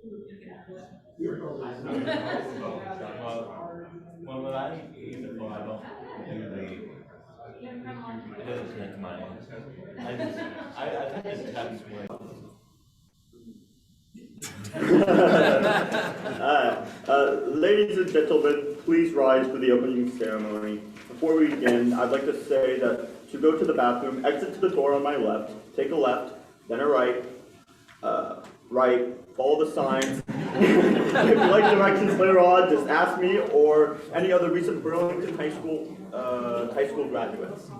Well, when I eat the phone, I don't usually. It doesn't connect to my. I tend to text when. Ladies and gentlemen, please rise for the opening ceremony. Before we begin, I'd like to say that to go to the bathroom, exit to the door on my left, take a left, then a right, follow the signs. If you like directions later on, just ask me or any other recent Burlington High School graduates.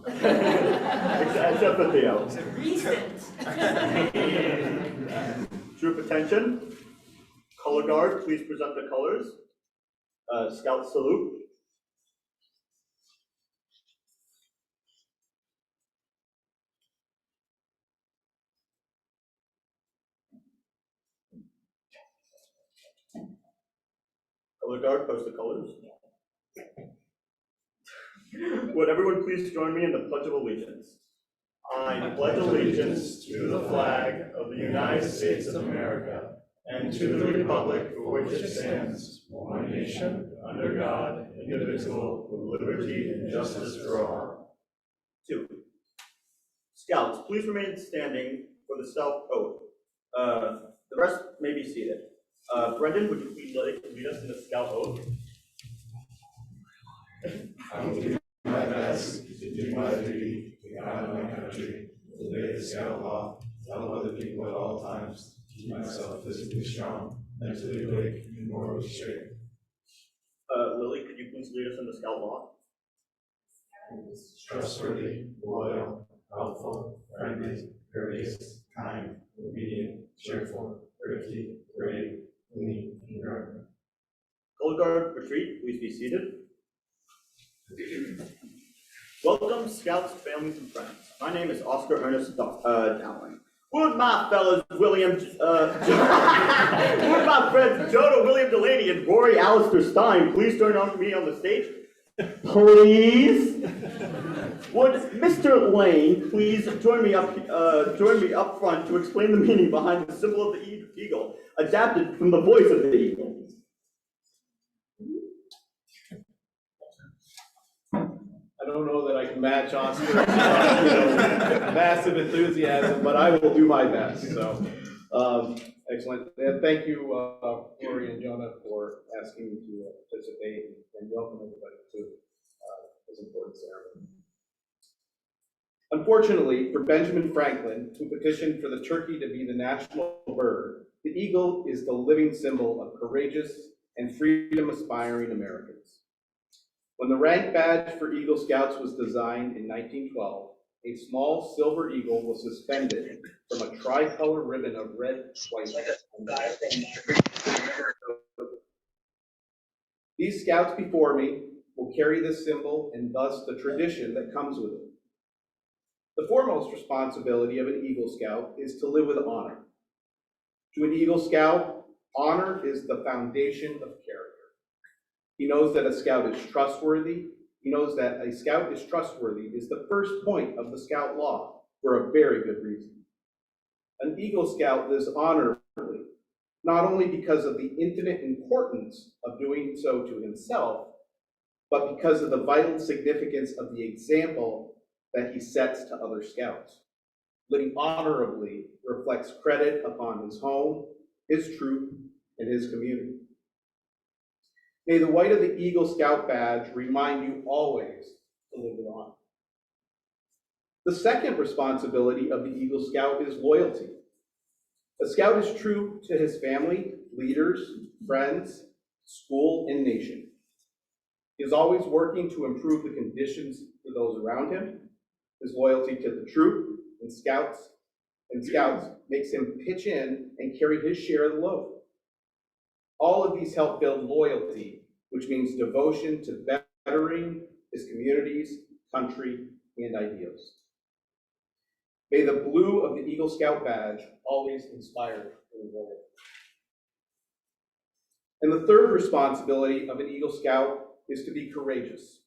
Except for Theo. Recent. Troop attention. Color guard, please present the colors. Scout salute. Color guard, post the colors. Would everyone please join me in the Pledge of Allegiance? I pledge allegiance to the flag of the United States of America and to the republic for which it stands, one nation, under God, indivisible, with liberty and justice for all. 2. Scouts, please remain standing for the self-oath. The rest may be seated. Brendan, would you please lead us in the scout oath? I will do my best to do my duty to God and my country, to obey the scout law, tell other people at all times, keep myself physically strong, mentally awake, and morally straight. Lily, could you please lead us in the scout law? Trustworthy, loyal, helpful, friendly, courteous, kind, obedient, cheerful, thrifty, brave, clean, and guarded. Color guard, retreat, please be seated. Welcome, scouts, families, and friends. My name is Oscar Ernest Dowling. Would my fellows would my friends Jonah, William Delaney, and Rory Alistair Stein please join me on the stage? Please. Would Mr. Lane please join me up front to explain the meaning behind the symbol of the eagle, adapted from the voice of the eagle? I don't know that I can match Oscar's massive enthusiasm, but I will do my best. So, excellent. And thank you, Rory and Jonah, for asking me to participate, and welcome everybody to this important ceremony. Unfortunately for Benjamin Franklin, who petitioned for the turkey to be the national bird, the eagle is the living symbol of courageous and freedom-aspiring Americans. When the rank badge for Eagle Scouts was designed in 1912, a small silver eagle was suspended from a tricolor ribbon of red, white, and black. These scouts before me will carry this symbol and thus the tradition that comes with it. The foremost responsibility of an Eagle Scout is to live with honor. To an Eagle Scout, honor is the foundation of character. He knows that a scout is trustworthy. He knows that a scout is trustworthy is the first point of the scout law for a very good reason. An Eagle Scout lives honorably, not only because of the infinite importance of doing so to himself, but because of the vital significance of the example that he sets to other scouts. Living honorably reflects credit upon his home, his troop, and his community. May the white of the Eagle Scout badge remind you always to live with honor. The second responsibility of the Eagle Scout is loyalty. A scout is true to his family, leaders, friends, school, and nation. He is always working to improve the conditions for those around him. His loyalty to the troop and scouts makes him pitch in and carry his share of the load. All of these help build loyalty, which means devotion to bettering his communities, country, and ideals. May the blue of the Eagle Scout badge always inspire and reward. And the third responsibility of an Eagle Scout is to be courageous.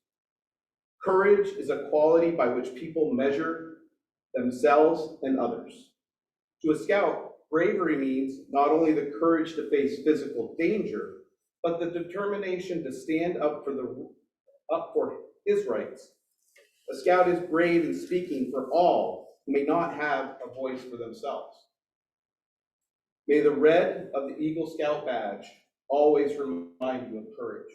Courage is a quality by which people measure themselves and others. To a scout, Bravery means not only the courage to face physical danger, but the determination to stand up for his rights. A scout is brave in speaking for all who may not have a voice for themselves. May the red of the Eagle Scout badge always remind you of courage.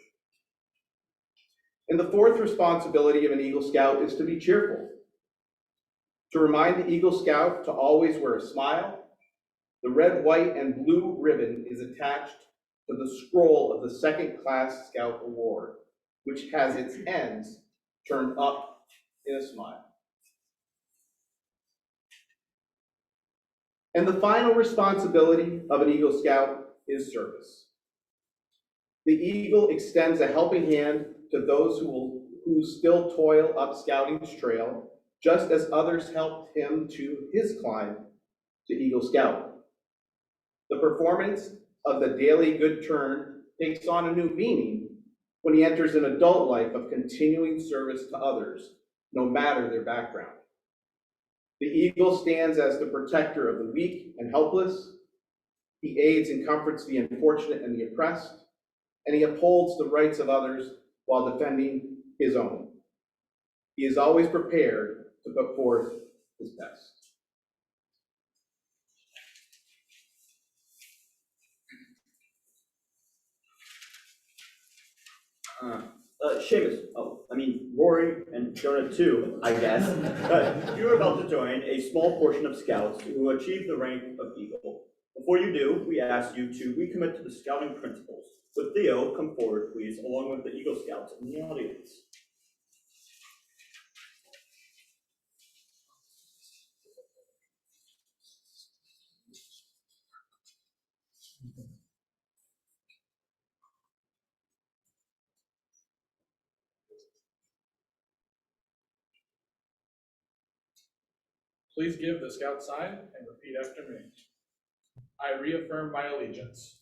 And the fourth responsibility of an Eagle Scout is to be cheerful. To remind the Eagle Scout to always wear a smile, the red, white, and blue ribbon is attached to the scroll of the Second Class Scout Award, which has its ends turned up in a smile. And the final responsibility of an Eagle Scout is service. The Eagle extends a helping hand to those who still toil up Scouting's trail, just as others helped him to his climb to Eagle Scout. The performance of the daily good turn takes on a new meaning when he enters an adult life of continuing service to others, no matter their background. The Eagle stands as the protector of the weak and helpless. He aids and comforts the unfortunate and the oppressed, and he upholds the rights of others while defending his own. He is always prepared to put forth his best. Seamus, Rory and Jonah too, I guess. You're about to join a small portion of scouts who achieve the rank of Eagle. Before you do, we ask you to recommit to the scouting principles. Would Theo come forward, please, along with the Eagle Scouts in the audience? Please give the scout sign and repeat after me. I reaffirm my allegiance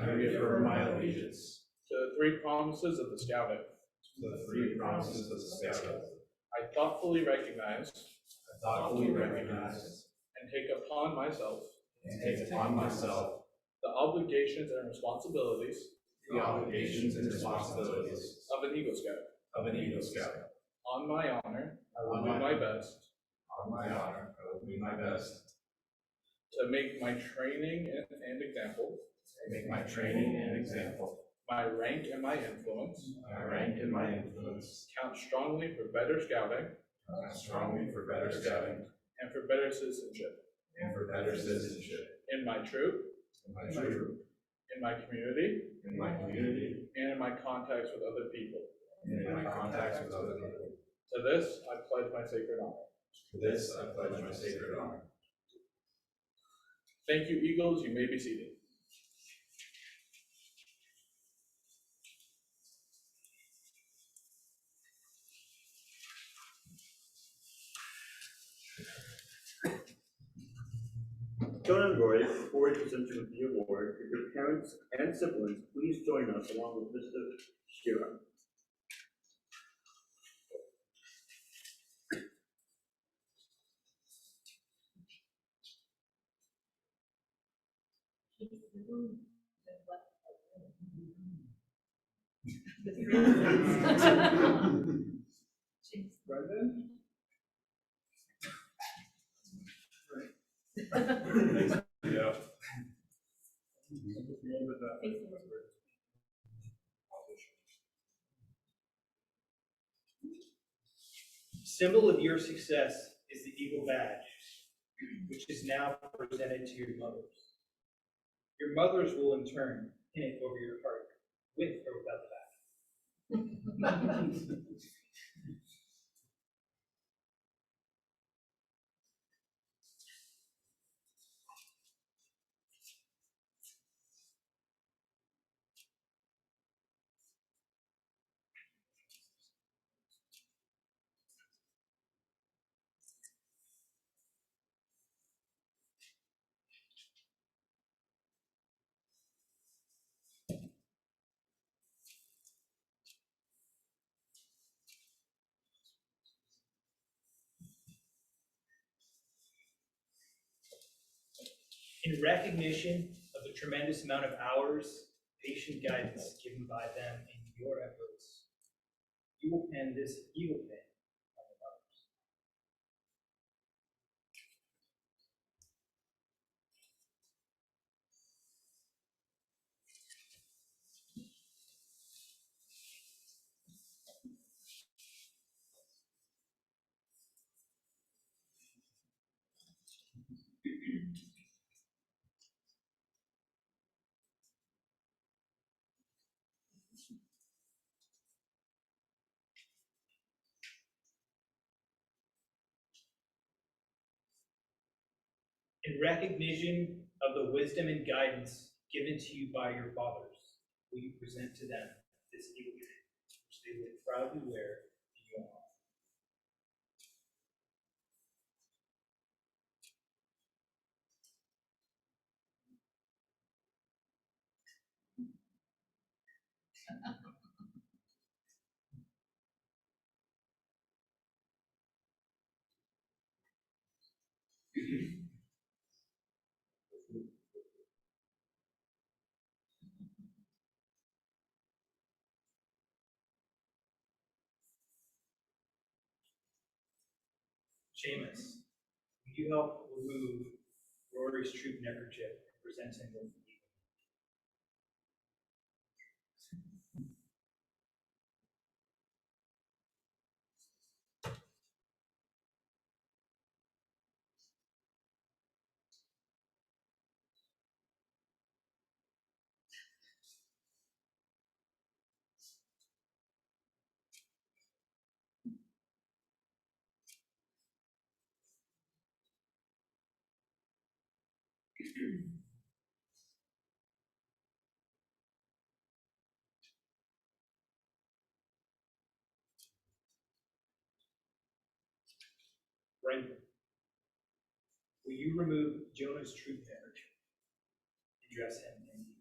I reaffirm my allegiance to the three promises of the Scout Oath. to the three promises of the Scout Oath. I thoughtfully recognize I thoughtfully recognize and take upon myself and take upon myself the obligations and responsibilities the obligations and responsibilities of an Eagle Scout. of an Eagle Scout. On my honor, I will On do my my best On my honor, I will do my best to make my training and example, to make my training and example, my rank and my influence, my rank and my influence, count strongly for better scouting strongly for better scouting and for better citizenship and for better citizenship in my troop, in my troop, in my community, in my community, and in my contacts with other people. and in my contacts with other people. To this, I pledge my sacred honor. To this, I pledge my sacred honor. Thank you, Eagles. You may be seated. Jonah and Rory, before we present you with the award, if your parents and siblings, please join us along with Mr. Shira. Brendan? Yeah. Symbol of your success is the Eagle badge, which is now presented to your mothers. Your mothers will in turn pin it over your heart, with or without the badge. In recognition of the tremendous amount of hours, patient guidance given by them in your efforts, you will pen this eagle pen on the mothers. In recognition of the wisdom and guidance given to you by your fathers, will you present to them this eagle pen, which they will proudly wear in your arm? Seamus, will you help remove Rory's troop neckerchief and present him with the eagle? Brendan, will you remove Jonah's troop neckerchief and dress him in eagle?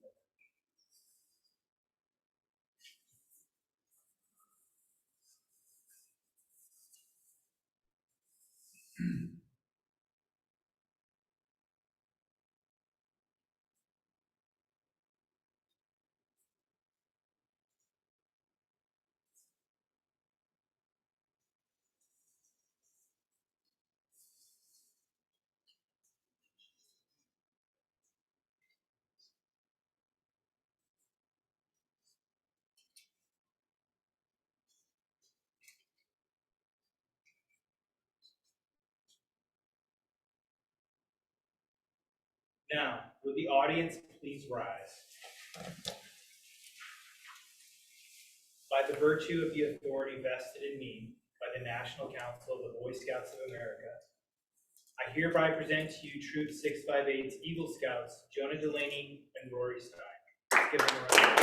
Now, will the audience please rise? By the virtue of the authority vested in me by the National Council of the Boy Scouts of America, I hereby present to you Troop 658's Eagle Scouts, Jonah Delaney and Rory Stein. Let's give them a round.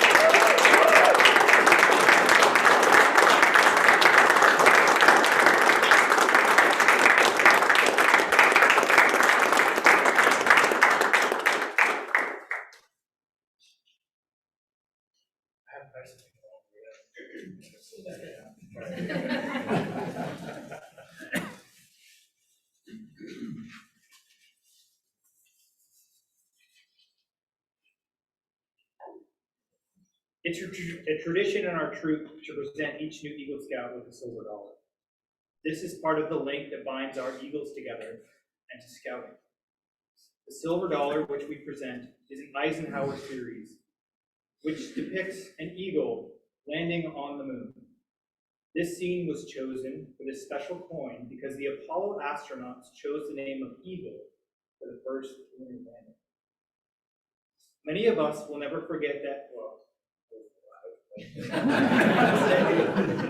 I have a nice thing It's a tradition in our troop to present each new Eagle Scout with a silver dollar. This is part of the link that binds our Eagles together and to scouting. The silver dollar which we present is an Eisenhower series, which depicts an eagle landing on the moon. This scene was chosen for this special coin because the Apollo astronauts chose the name of Eagle for the first lunar landing. Many of us will never forget that,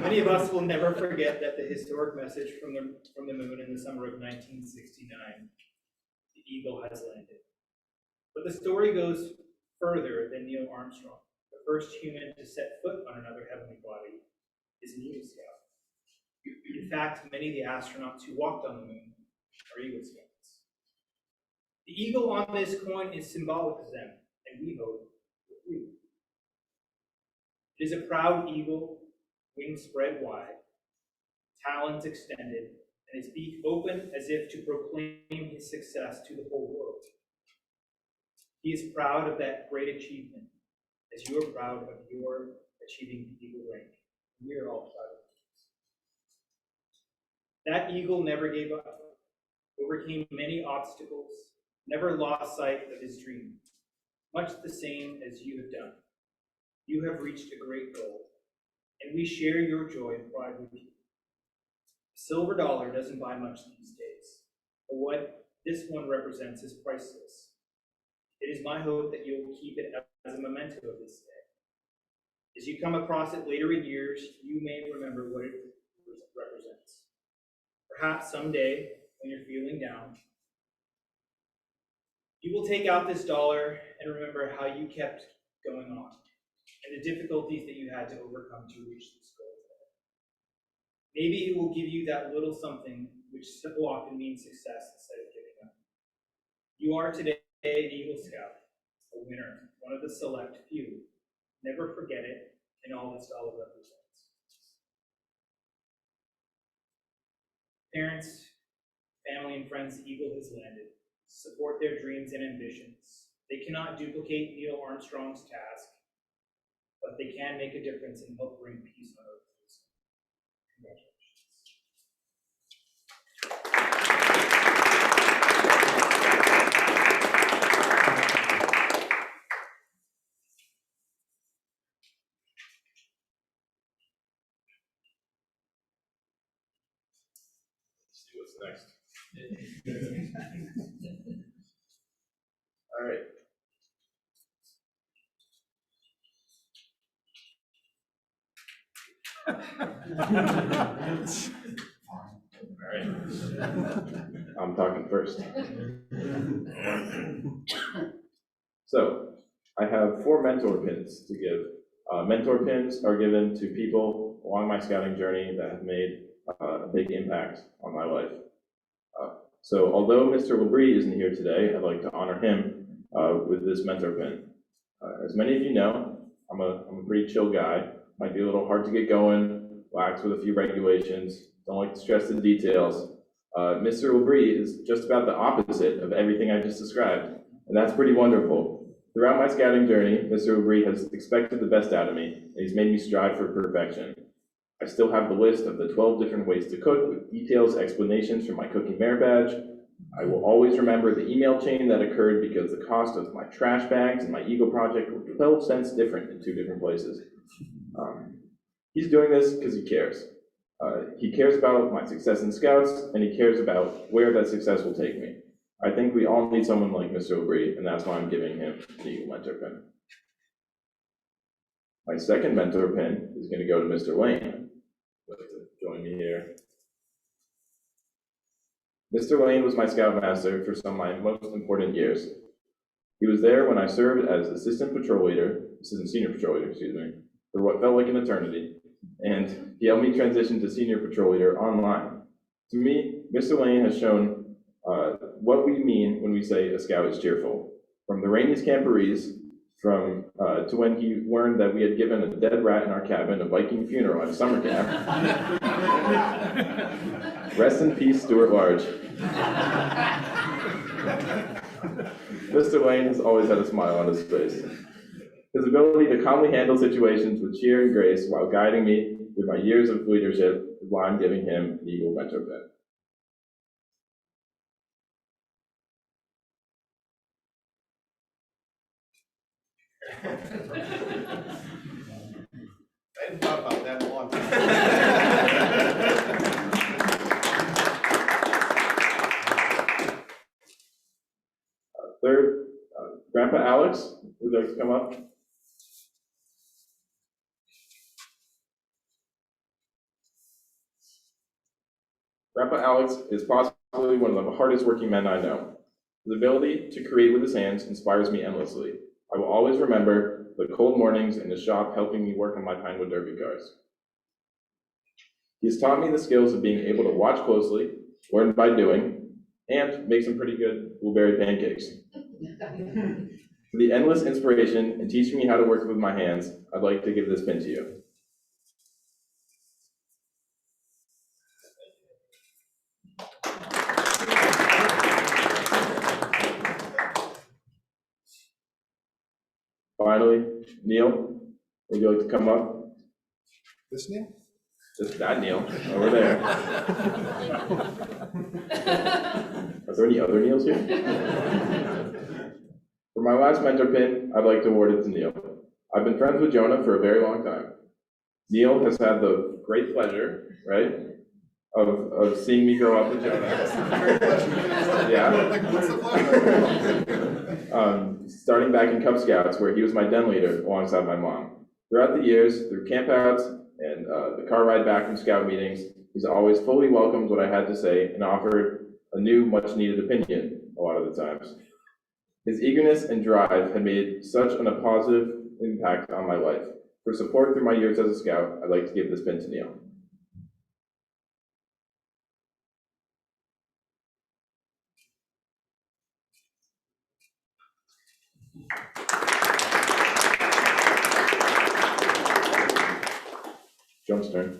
many of us will never forget that the historic message from the moon in the summer of 1969, the Eagle has landed. But the story goes further than Neil Armstrong. The first human to set foot on another heavenly body is an Eagle Scout. In fact, many of the astronauts who walked on the moon are Eagle Scouts. The eagle on this coin is symbolic of them, and we hope with you. It is a proud eagle, wings spread wide, talons extended, and his beak open as if to proclaim his success to the whole world. He is proud of that great achievement, as you are proud of your achieving the eagle rank. We are all proud of you. That eagle never gave up, overcame many obstacles, never lost sight of his dream, much the same as you have done. You have reached a great goal, and we share your joy and pride with you. A silver dollar doesn't buy much these days, but what this one represents is priceless. It is my hope that you will keep it as a memento of this day. As you come across it later in years, you may remember what it represents. Perhaps someday, when you're feeling down, you will take out this dollar and remember how you kept going on and the difficulties that you had to overcome to reach this goal. Maybe it will give you that little something which so often means success instead of giving up. You are today an Eagle Scout, a winner, one of the select few. Never forget it and all this dollar represents. Parents, family, and friends, the Eagle has landed. Support their dreams and ambitions. They cannot duplicate Neil Armstrong's task, but they can make a difference and help bring peace on earth. Congratulations. Let's see what's next. All right. All right. I'm talking first. So, I have 4 mentor pins to give. Mentor pins are given to people along my scouting journey that have made a big impact on my life. So, although Mr. Labrie isn't here today, I'd like to honor him with this mentor pin. As many of you know, I'm a pretty chill guy. Might be a little hard to get going, lax with a few regulations, don't like to stress the details. Mr. Labrie is just about the opposite of everything I just described, and that's pretty wonderful. Throughout my scouting journey, Mr. Labrie has expected the best out of me, and he's made me strive for perfection. I still have the list of the 12 different ways to cook with details, explanations for my cooking merit badge. I will always remember the email chain that occurred because the cost of my trash bags and my Eagle project were 12 cents different in 2 different places. He's doing this because he cares. He cares about my success in Scouts, and he cares about where that success will take me. I think we all need someone like Mr. Labrie, and that's why I'm giving him the Eagle Mentor Pin. My second mentor pin is going to go to Mr. Lane. Would like to join me here. Mr. Lane was my scoutmaster for some of my most important years. He was there when I served as assistant senior patrol leader, for what felt like an eternity, and he helped me transition to senior patrol leader online. To me, Mr. Lane has shown what we mean when we say a scout is cheerful. From the rainiest camporees, to when he learned that we had given a dead rat in our cabin a Viking funeral at a summer camp. Rest in peace, Stuart Large. Mr. Lane has always had a smile on his face. His ability to calmly handle situations with cheer and grace while guiding me through my years of leadership is why I'm giving him the Eagle Mentor Pin. I hadn't thought about that in a long time. Third, Grandpa Alex, would you like to come up? Grandpa Alex is possibly one of the hardest working men I know. His ability to create with his hands inspires me endlessly. I will always remember the cold mornings in his shop helping me work on my Pinewood Derby cars. He has taught me the skills of being able to watch closely, learn by doing, and make some pretty good blueberry pancakes. For the endless inspiration and teaching me how to work with my hands, I'd like to give this pin to you. finally, Neil, would you like to come up? This name? Just that Neil, over there. Are there any other Neils here? For my last mentor pin, I'd like to award it to Neil. I've been friends with Jonah for a very long time. Neil has had the great pleasure, right, of seeing me grow up with Jonah. Yeah. What's the pleasure? Starting back in Cub Scouts, where he was my den leader alongside my mom. Throughout the years, through campouts and the car ride back from scout meetings, he's always fully welcomed what I had to say and offered a new, much-needed opinion a lot of the times. His eagerness and drive had made such a positive impact on my life. For support through my years as a scout, I'd like to give this pin to Neil. John's turn.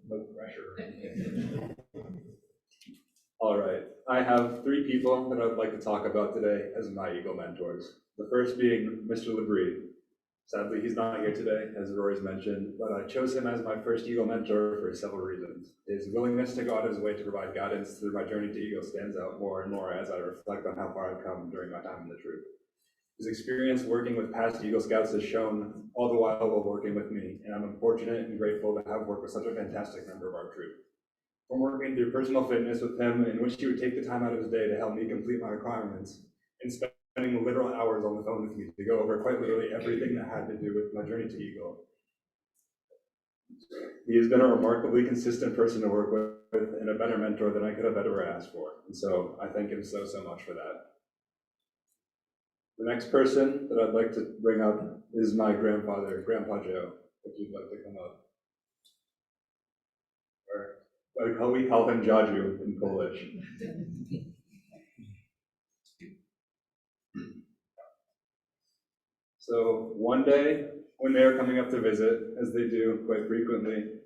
No pressure. All right, I have 3 people that I'd like to talk about today as my Eagle mentors. The first being Mr. Labrie. Sadly, he's not here today, as Rory's mentioned, but I chose him as my first Eagle mentor for several reasons. His willingness to go out of his way to provide guidance through my journey to Eagle stands out more and more as I reflect on how far I've come during my time in the troop. His experience working with past Eagle Scouts has shown all the while working with me, and I'm fortunate and grateful to have worked with such a fantastic member of our troop. From working through personal fitness with him, in which he would take the time out of his day to help me complete my requirements, and spending literal hours on the phone with me to go over quite literally everything that had to do with my journey to Eagle. He has been a remarkably consistent person to work with and a better mentor than I could have ever asked for, and so I thank him so much for that. The next person that I'd like to bring up is my grandfather, Grandpa Joe, if you'd like to come up. Or we call him Jaju in Polish. So one day, when they were coming up to visit, as they do quite frequently,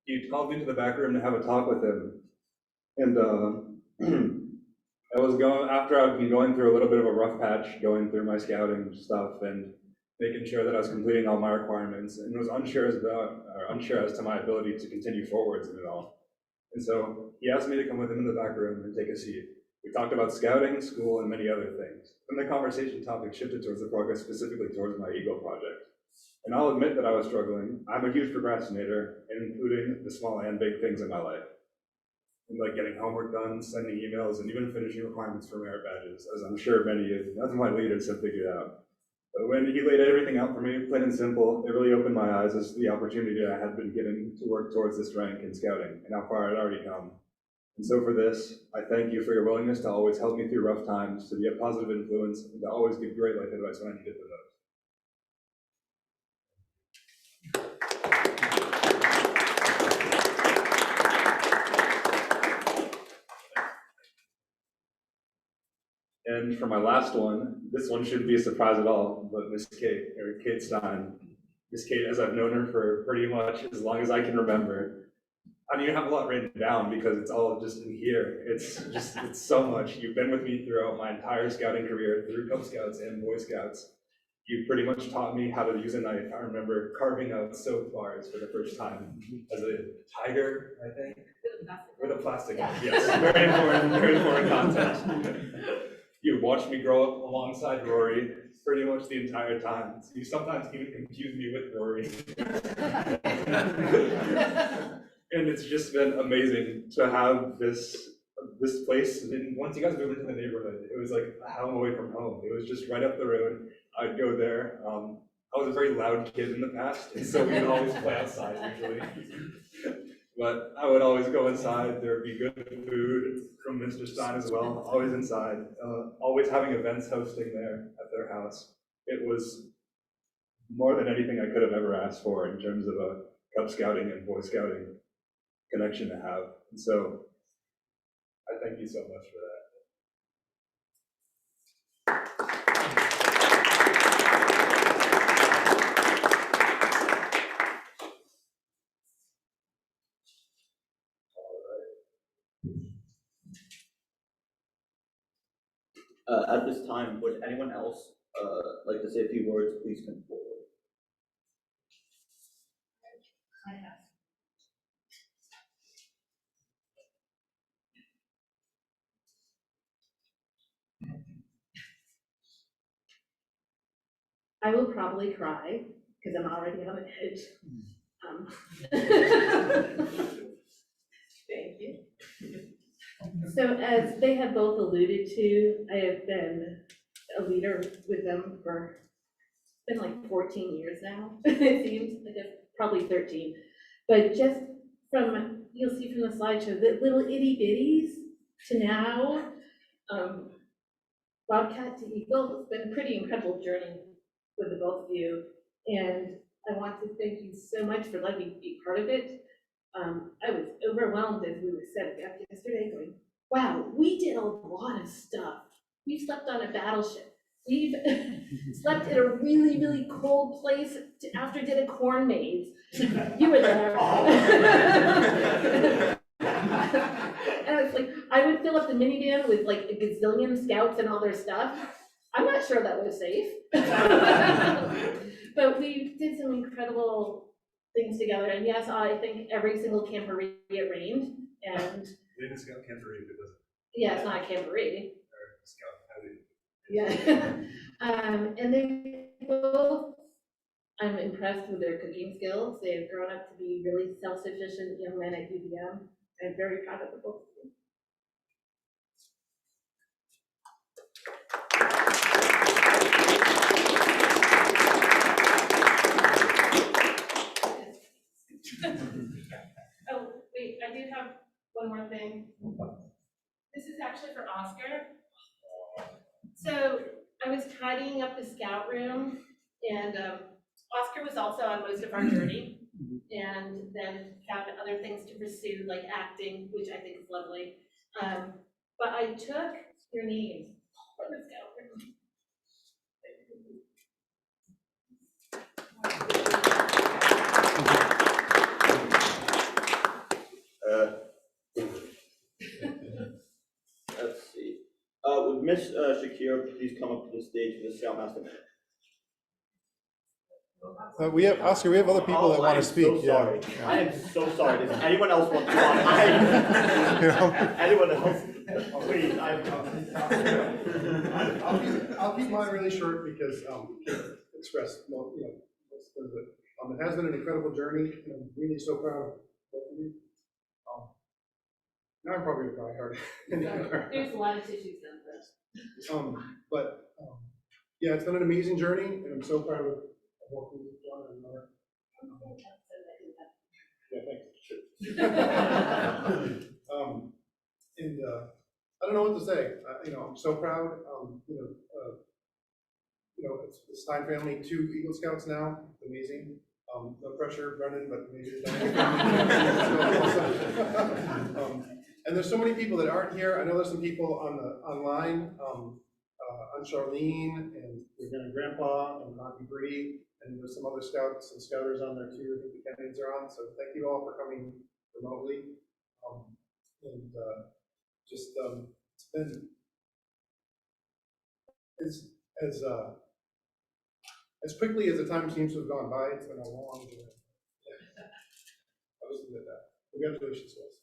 he called me to the back room to have a talk with him. And after I'd been going through a little bit of a rough patch, going through my scouting stuff and making sure that I was completing all my requirements, and was unsure as to my ability to continue forwards in it all. And so he asked me to come with him in the back room and take a seat. We talked about scouting, school, and many other things. Then the conversation topic shifted towards the progress specifically towards my Eagle project. And I'll admit that I was struggling. I'm a huge procrastinator, including the small and big things in my life. And like getting homework done, sending emails, and even finishing requirements for merit badges, as I'm sure many of my leaders have figured out. But when he laid everything out for me, plain and simple, it really opened my eyes as to the opportunity I had been given to work towards this rank in scouting, and how far I'd already come. And so for this, I thank you for your willingness to always help me through rough times, to be a positive influence, and to always give great life advice when I needed the most. And for my last one, this one shouldn't be a surprise at all, but Miss Kate, or Kate Stein. Miss Kate, as I've known her for pretty much as long as I can remember. I don't even have a lot written down because it's all just in here. It's so much. You've been with me throughout my entire scouting career, through Cub Scouts and Boy Scouts. You pretty much taught me how to use a knife. I remember carving out soap bars for the first time as a tiger, I think. With a plastic knife, yes. Very important content. You watched me grow up alongside Rory pretty much the entire time. So you sometimes even confuse me with Rory. And it's just been amazing to have this place. And once you guys moved into the neighborhood, it was like a hell away from home. It was just right up the road. I'd go there. I was a very loud kid in the past, and so we would always play outside usually. But I would always go inside. There would be good food from Mr. Stein as well, always inside. Always having events hosting there at their house. It was more than anything I could have ever asked for in terms of a Cub Scouting and Boy Scouting connection to have. And so I thank you so much for that. At this time, would anyone else like to say a few words? Please come forward. I have. I will probably cry because I'm already on the edge. Thank you. So as they have both alluded to, I have been a leader with them for, it's been like 14 years now. It seems like it's probably 13. But just from, you'll see from the slideshow, the little itty bitties to now, Bobcat to Eagle, it's been a pretty incredible journey with the both of you. And I want to thank you so much for letting me be part of it. I was overwhelmed as we were setting up yesterday going, wow, we did a lot of stuff. We slept on a battleship. We've slept in a really, really cold place after did a corn maze. You were there. And it's like, I would fill up the minivan with like a gazillion scouts and all their stuff. I'm not sure that was safe. But we did some incredible things together. And yes, I think every single camporee it rained. And We didn't scout camporee because yeah, it's not a camporee. scout heavy. Yeah. And they both, I'm impressed with their cooking skills. They have grown up to be really self-sufficient young men at UVM. I'm very proud of the both of you. Oh, wait, I do have one more thing. This is actually for Oscar. So I was tidying up the scout room, and Oscar was also on most of our journey, and then found other things to pursue, like acting, which I think is lovely. But I took your names from the scout room. Let's see. Would Miss Shakira please come up to the stage for the Scoutmaster? We have, Oscar, we have other people that want to speak. So sorry. Yeah. I am so sorry. Does anyone else want to talk? Anyone else? Please, I'll keep mine really short because express, it has been an incredible journey, and I'm really so proud of both of you. Now I'm probably gonna cry hard. There's a lot of tissues down there. Yeah, it's been an amazing journey, and I'm so proud of working with Jonah and Rory. Yeah, thanks. I don't know what to say. I'm so proud. It's the Stein family, 2 Eagle Scouts now. It's amazing. No pressure, Brendan, but maybe. And there's so many people that aren't here. I know there's some people online. I'm Charlene, and we're and Grandpa, and Monty Bree, and there's some other scouts and scouters on there too. I think the Kennedys are on. So thank you all for coming remotely. It's been as quickly as the time seems to have gone by. It's been a long journey. I was with that. Congratulations, guys.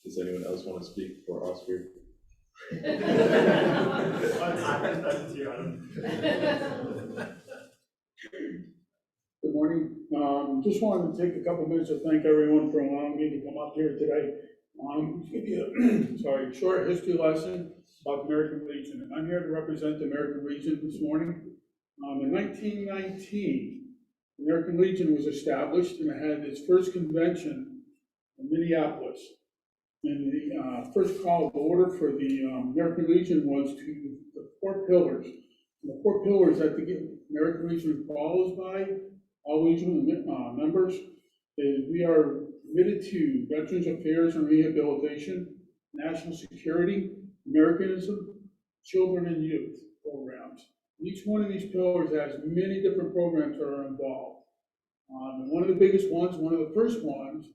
Does anyone else want to speak for Oscar? Good morning. Just wanted to take a couple minutes to thank everyone for allowing me to come up here today. Give you a short history lesson about the American Legion. I'm here to represent the American Legion this morning. In 1919, the American Legion was established and it had its first convention in Minneapolis. And the first call of order for the American Legion was to the 4 pillars. And the 4 pillars that the American Legion follows by, all Legion members, is we are committed to Veterans Affairs and Rehabilitation, national security, Americanism, children and youth programs. Each one of these pillars has many different programs that are involved. And one of the biggest ones, one of the first ones,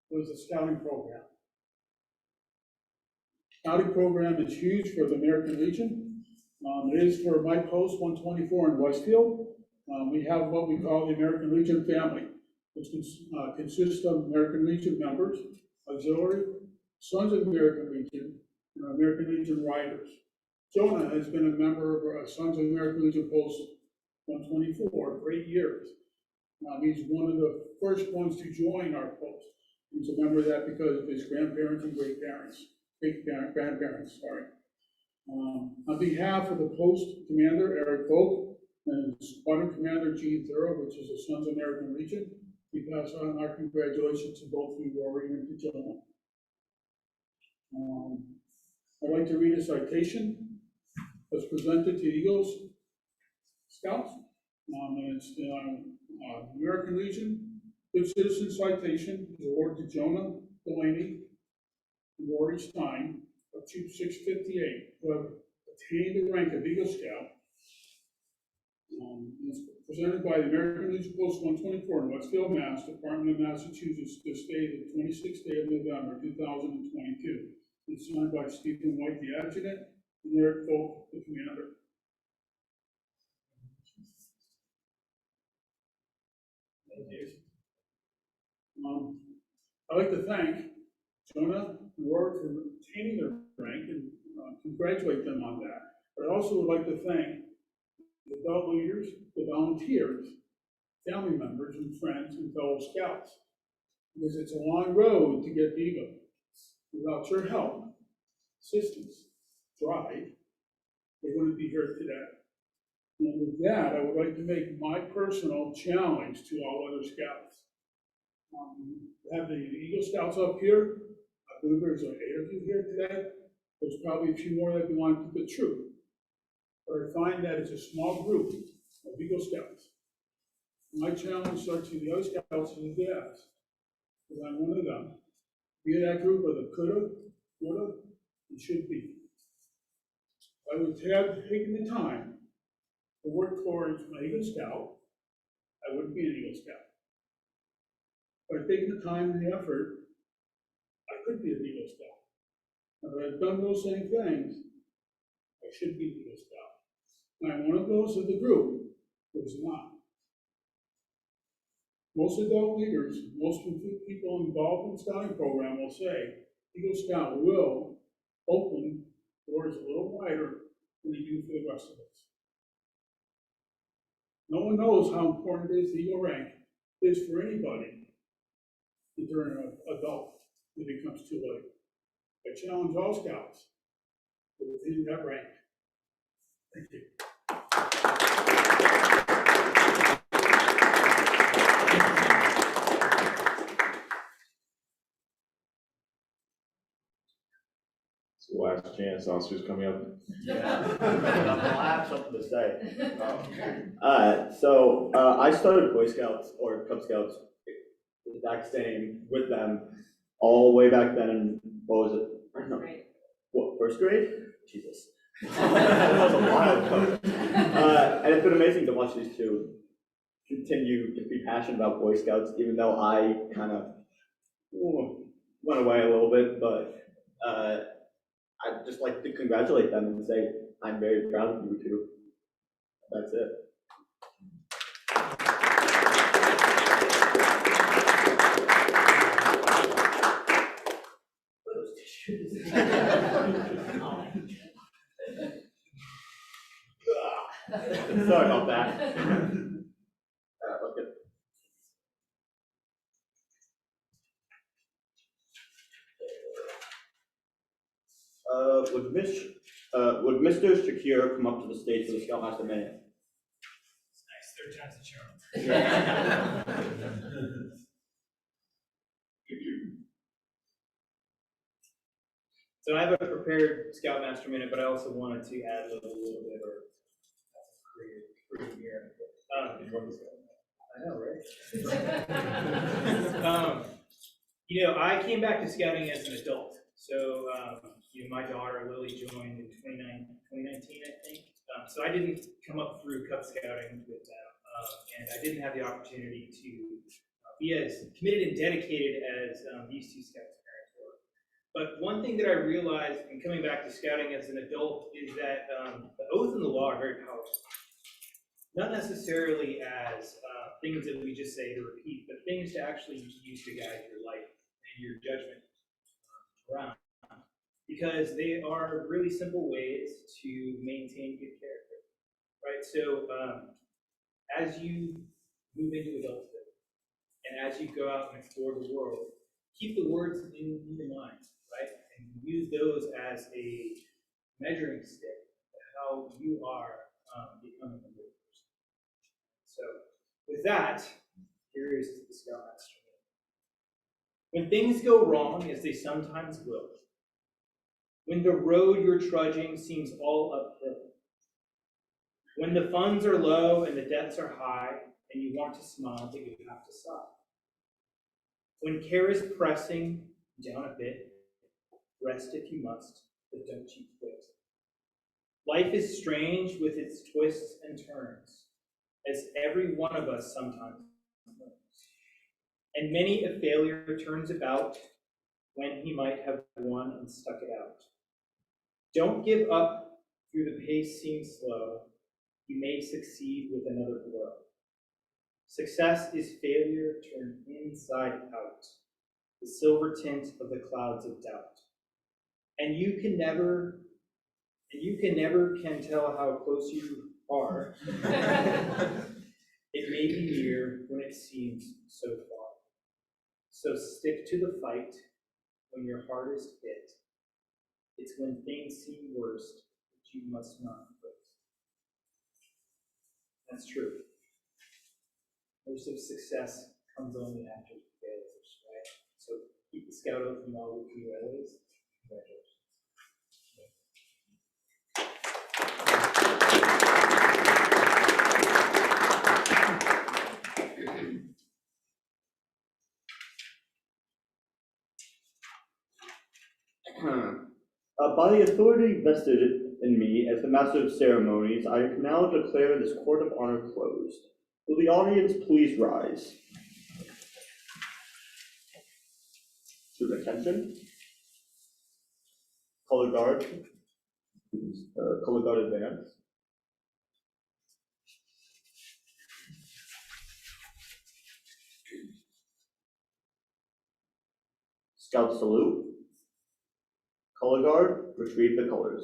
was the scouting program. Scouting program is huge for the American Legion. It is for my post 124 in Westfield. We have what we call the American Legion family, which consists of American Legion members, auxiliary, Sons of American Legion, and American Legion riders. Jonah has been a member of Sons of American Legion Post 124 for 8 years. He's one of the first ones to join our post. He's a member of that because of his grandparents and grandparents, sorry. On behalf of the post commander, Eric Volk, and squadron commander, Gene Thorough, which is the Sons of American Legion, we pass on our congratulations to both you, Rory, and to Jonah. I'd like to read a citation that's presented to Eagles Scouts. And it's American Legion Good Citizen Citation is awarded to Jonah, Delaney, and Rory Stein of Troop 658, who have attained the rank of Eagle Scout. It's presented by the American Legion Post 124 in Westfield, Mass., Department of Massachusetts, this day, the 26th day of November, 2022. It's signed by Stephen White, the adjutant, and Eric Folk, the commander. I'd like to thank Jonah and Rory for retaining their rank and congratulate them on that. But I also would like to thank the adult leaders, the volunteers, family members and friends and fellow scouts, because it's a long road to get to Eagle. Without your help, assistance, drive, they wouldn't be here today. And with that, I would like to make my personal challenge to all other scouts. Have the Eagle Scouts up here. I believe there's 8 of you here today. There's probably a few more that belong to the troop. But I find that it's a small group of Eagle Scouts. My challenge starts to the other scouts is this, because I'm one of them. Be in that group of the coulda, woulda, and should be. I would have taken the time to work towards my Eagle Scout, I wouldn't be an Eagle Scout. By taking the time and the effort, I could be an Eagle Scout. If I've done those same things, I should be an Eagle Scout. And I'm one of those of the group who's not. Most adult leaders, most people involved in the scouting program will say, Eagle Scout will open doors a little wider than they do for the rest of us. No one knows how important it is, the Eagle rank is for anybody if they're an adult, if it becomes too late. I challenge all scouts to attain that rank. Thank you. It's the last chance, officers coming up. Yeah. I have something to say. I started Boy Scouts or Cub Scouts, the exact same with them, all the way back then in, what was it? I don't know. What, first grade? Jesus. That was a while ago. And it's been amazing to watch these two continue to be passionate about Boy Scouts, even though I kind of went away a little bit, but I'd just like to congratulate them and say, I'm very proud of you two. That's it. Those tissues. Sorry about that. Okay. Would Mr. Shakir come up to the stage for the Scoutmaster Minute? Nice, 3 times the charm. So I have a prepared Scoutmaster Minute, but I also wanted to add a little bit or creative here. I know, right? I came back to scouting as an adult. So, my daughter Lily joined in 2019, I think. So I didn't come up through Cub Scouting with them, and I didn't have the opportunity to be as committed and dedicated as these two Scouts parents were. But one thing that I realized in coming back to scouting as an adult is that the oath and the law are very powerful. Not necessarily as things that we just say to repeat, but things to actually use to guide your life and your judgment around. Because they are really simple ways to maintain good character, right? So as you move into adulthood and as you go out and explore the world, keep the words in your mind, right? And use those as a measuring stick of how you are becoming a good person. So with that, here is the Scoutmaster. When things go wrong, as they sometimes will, when the road you're trudging seems all uphill, when the funds are low and the debts are high, and you want to smile but you have to stop, when care is pressing down a bit, rest if you must, but don't you quit. Life is strange with its twists and turns, as every one of us sometimes knows. And many a failure turns about when he might have won and stuck it out. Don't give up through the pace seems slow. You may succeed with another blow. Success is failure turned inside out, the silver tint of the clouds of doubt. And you can never tell how close you are. It may be near when it seems so far. So stick to the fight when your hardest hit. It's when things seem worst that you must not quit. That's true. Most of success comes only after failures, right? So keep the scout oath and law with you always. Congratulations. By the authority vested in me as the master of ceremonies, I now declare this court of honor closed. Will the audience please rise? To attention. Color guard, please. Color guard advance. Scout salute. Color guard, retrieve the colors.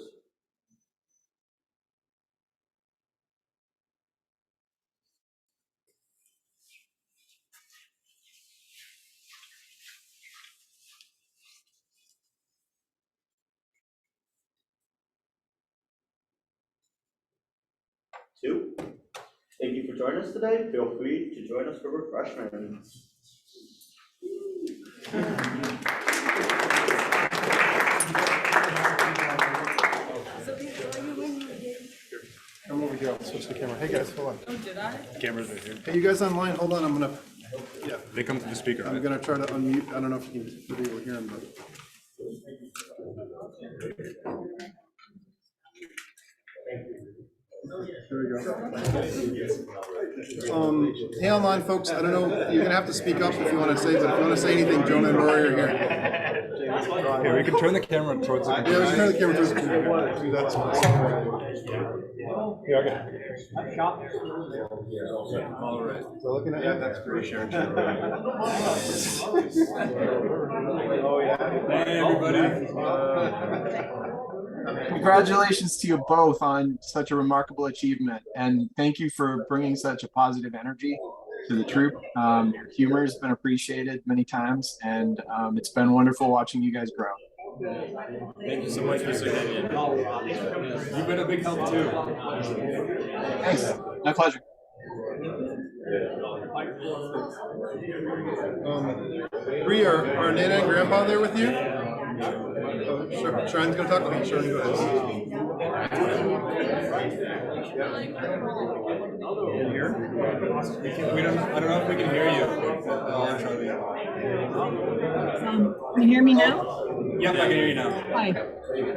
Two. Thank you for joining us today. Feel free to join us for refreshments. Come over here, I'll switch the camera. Hey guys, hold on. Oh, did I? Camera's right here. Hey, you guys online, hold on, I'm gonna, yeah. They come to the speaker. I'm gonna try to unmute, I don't know if you can be able to hear him, but. There we go. Hey online folks, I don't know, you're gonna have to speak up if you wanna say, but if you wanna say anything, Jonah and Rory are here. Here, we can turn the camera towards the Yeah, we can turn the camera towards the computer. Do that. Yeah, okay. All right. So looking at that, that's pretty sure. Hey, everybody. Congratulations to you both on such a remarkable achievement, and thank you for bringing such a positive energy to the troop. Your humor has been appreciated many times, and it's been wonderful watching you guys grow. Thank you so much, Mr. Damien. You've been a big help too. Thanks. My pleasure. Bree, are Nana and Grandpa there with you? Oh, sure. Shine's gonna talk. Okay, sure, go ahead. I don't know if we can hear you, Charlie. Can you hear me now? Yep, I can hear you now. Hi.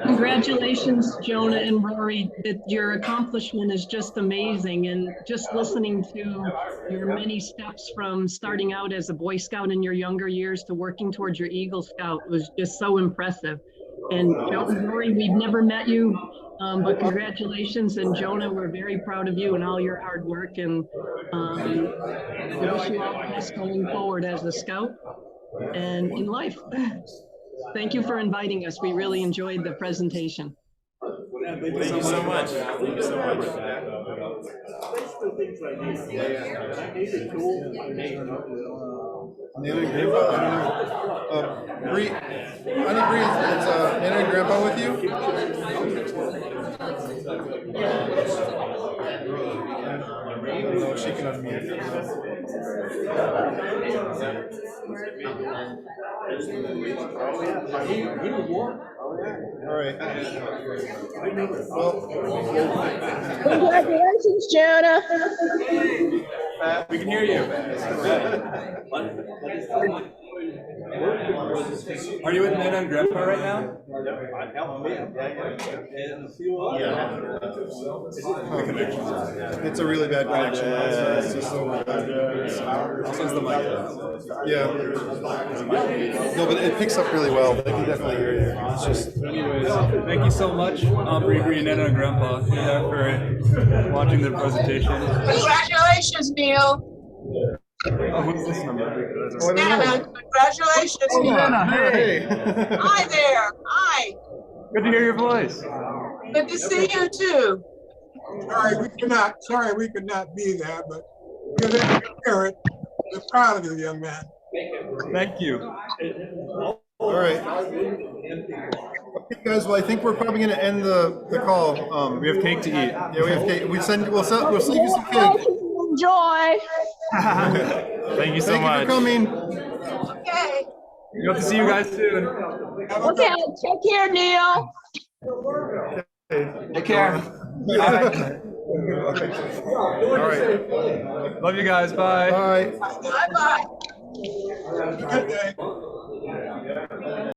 Congratulations, Jonah and Rory, that your accomplishment is just amazing. And just listening to your many steps from starting out as a Boy Scout in your younger years to working towards your Eagle Scout was just so impressive. And Jonah and Rory, we've never met you, but congratulations. And Jonah, we're very proud of you and all your hard work. And we wish you all the best going forward as a Scout and in life. Thank you for inviting us. We really enjoyed the presentation. Thank you so much. Thank you so much. Nana and Grandpa, I don't know. Bree, Honey Bree, is Nana and Grandpa with you? I don't know, she can unmute. All right. Congratulations, Jonah. We can hear you. Are you with Nana and Grandpa right now? It's a really bad connection. It's just so bad. How's the mic? Yeah. No, but it picks up really well. They can definitely hear you. It's just. Anyways, thank you so much, Bree, Nana, and Grandpa, for watching the presentation. Congratulations, Neil. Oh, what's this number? Nana, congratulations. Oh, Nana, hey. Hi there. Hi. Good to hear your voice. Good to see you too. Sorry we could not be there, but we're there to hear it. We're proud of you, young man. Thank you. All right. Okay, guys. Well, I think we're probably going to end the call. We have cake to eat. Yeah, we have cake. We'll send you some cake. Enjoy. Thank you so much. Thank you for coming. Okay. We hope to see you guys soon. Okay. Take care, Neil. Take care. All right. Love you guys. Bye. Bye. Bye-bye. Good day.